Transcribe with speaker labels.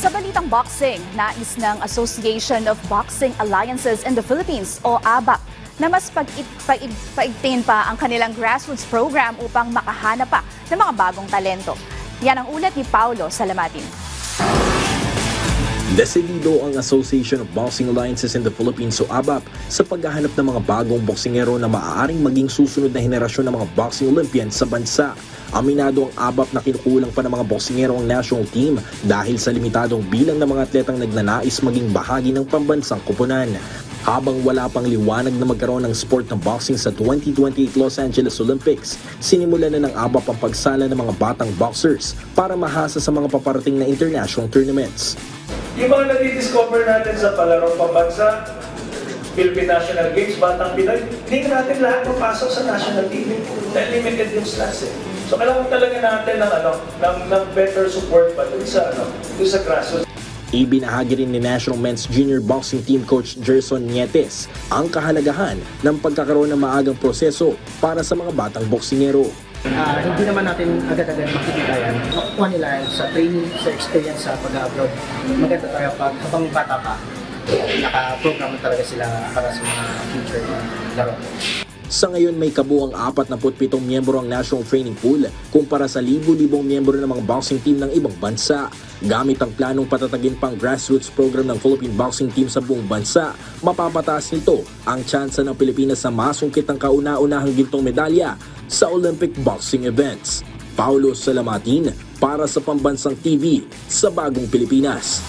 Speaker 1: Sa balitang boxing, nais ng Association of Boxing Alliances in the Philippines o ABAP na mas paigtingin pa ang kanilang grassroots program upang makahanap pa ng mga bagong talento. Yan ang ulat ni Paulo Salamatin.
Speaker 2: Desidido ang Association of Boxing Alliances in the Philippines o ABAP sa paghahanap ng mga bagong boksingero na maaaring maging susunod na henerasyon ng mga boxing Olympians sa bansa. Aminado ang ABAP na kinukulang pa ng mga boksingero ang national team dahil sa limitadong bilang ng mga atletang nagnanais maging bahagi ng pambansang koponan. Habang wala pang liwanag na magkaroon ng sport ng boxing sa 2028 Los Angeles Olympics, sinimulan na ng ABAP ang pagsala ng mga batang boxers para mahasa sa mga paparating na international tournaments.
Speaker 3: Yung mga nadi-discover natin sa palarong pambansa, Philippine National Games, Batang Pinoy, hindi natin lahat mapasok sa national team. Dahil limited yung slots eh. So kailangan talaga natin ng better support pa dun sa grassroots.
Speaker 2: Ibinahagi rin ni National Men's Junior Boxing Team Coach Gerson Nietes ang kahalagahan ng pagkakaroon ng maagang proseso para sa mga batang boksingero.
Speaker 4: Hindi naman natin agad-agad makikita yan. Makukuha nila yan sa training, sa experience sa pag-abroad. Maganda talaga pag habang bata pa, naka-program talaga sila para sa mga future laro.
Speaker 2: Sa ngayon may kabuuang 47 miyembro ang national training pool kumpara sa libo-libong miyembro ng mga boxing team ng ibang bansa. Gamit ang planong patatagin pang grassroots program ng Philippine Boxing Team sa buong bansa, mapapataas nito ang tsansa ng Pilipinas sa masungkit ang kauna-unahang gintong medalya sa Olympic boxing events. Paulo Salamatin para sa Pambansang TV sa Bagong Pilipinas.